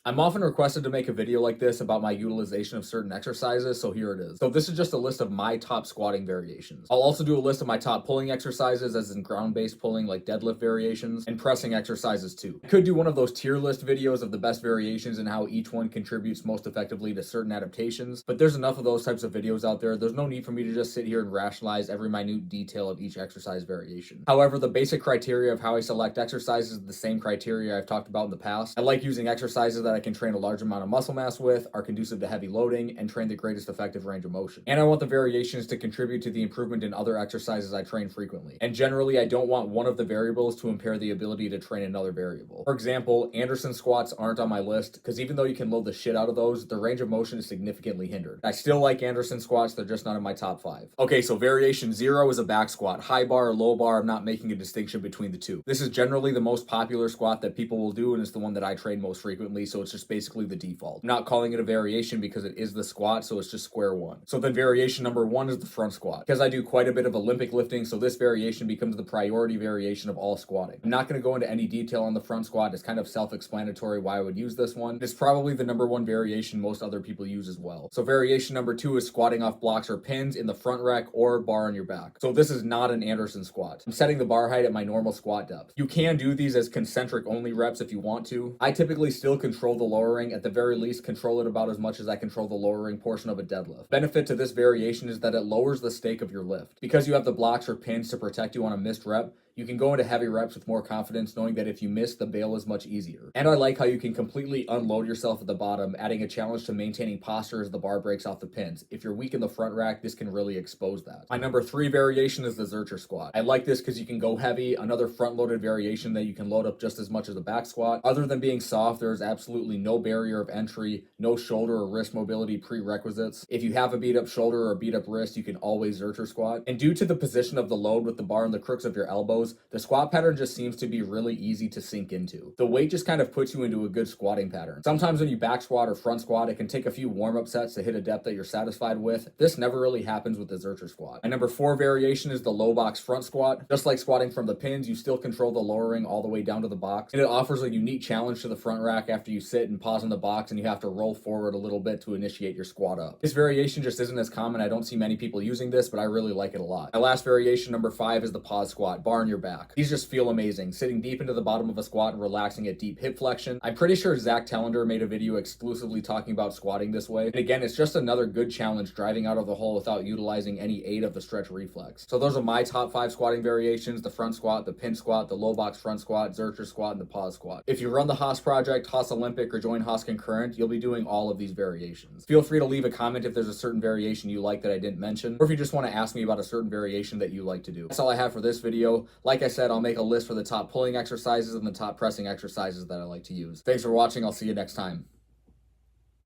I'm often requested to make a video like this about my utilization of certain exercises, so here it is. So this is just a list of my top squatting variations. I'll also do a list of my top pulling exercises, as in ground-based pulling like deadlift variations, and pressing exercises too. I could do one of those tier list videos of the best variations and how each one contributes most effectively to certain adaptations, but there's enough of those types of videos out there. There's no need for me to just sit here and rationalize every minute detail of each exercise variation. However, the basic criteria of how I select exercises is the same criteria I've talked about in the past. I like using exercises that I can train a large amount of muscle mass with, are conducive to heavy loading, and train the greatest effective range of motion. And I want the variations to contribute to the improvement in other exercises I train frequently. And generally, I don't want one of the variables to impair the ability to train another variable. For example, Anderson squats aren't on my list because even though you can load the shit out of those, the range of motion is significantly hindered. I still like Anderson squats, they're just not in my top 5. Okay, so variation 0 is a back squat. High bar or low bar, I'm not making a distinction between the two. This is generally the most popular squat that people will do, and it's the one that I train most frequently, so it's just basically the default. I'm not calling it a variation because it is the squat, so it's just square one. So then variation number 1 is the front squat. Because I do quite a bit of Olympic lifting, so this variation becomes the priority variation of all squatting. I'm not going to go into any detail on the front squat. It's kind of self-explanatory why I would use this one. It's probably the number 1 variation most other people use as well. So variation number 2 is squatting off blocks or pins in the front rack or bar on your back. So this is not an Anderson squat. I'm setting the bar height at my normal squat depth. You can do these as concentric only reps if you want to. I typically still control the lowering, at the very least control it about as much as I control the lowering portion of a deadlift. Benefit to this variation is that it lowers the stake of your lift. Because you have the blocks or pins to protect you on a missed rep, you can go into heavy reps with more confidence knowing that if you miss, the bail is much easier. And I like how you can completely unload yourself at the bottom, adding a challenge to maintaining posture as the bar breaks off the pins. If you're weak in the front rack, this can really expose that. My number 3 variation is the Zercher squat. I like this because you can go heavy, another front-loaded variation that you can load up just as much as a back squat. Other than being soft, there is absolutely no barrier of entry, no shoulder or wrist mobility prerequisites. If you have a beat up shoulder or a beat up wrist, you can always Zercher squat. And due to the position of the load with the bar in the crooks of your elbows, the squat pattern just seems to be really easy to sink into. The weight just kind of puts you into a good squatting pattern. Sometimes when you back squat or front squat, it can take a few warm-up sets to hit a depth that you're satisfied with. This never really happens with the Zercher squat. My number 4 variation is the low box front squat. Just like squatting from the pins, you still control the lowering all the way down to the box, and it offers a unique challenge to the front rack after you sit and pause in the box and you have to roll forward a little bit to initiate your squat up. This variation just isn't as common. I don't see many people using this, but I really like it a lot. My last variation, number 5, is the pause squat, bar on your back. These just feel amazing, sitting deep into the bottom of a squat and relaxing at deep hip flexion. I'm pretty sure Zach Tellender made a video exclusively talking about squatting this way. And again, it's just another good challenge driving out of the hole without utilizing any aid of the stretch reflex. So those are my top 5 squatting variations: the front squat, the pin squat, the low box front squat, Zercher squat, and the pause squat. If you run the Haas Project, Haas Olympic, or join Haas Concurrent, you'll be doing all of these variations. Feel free to leave a comment if there's a certain variation you like that I didn't mention, or if you just want to ask me about a certain variation that you like to do. That's all I have for this video. Like I said, I'll make a list for the top pulling exercises and the top pressing exercises that I like to use. Thanks for watching. I'll see you next time.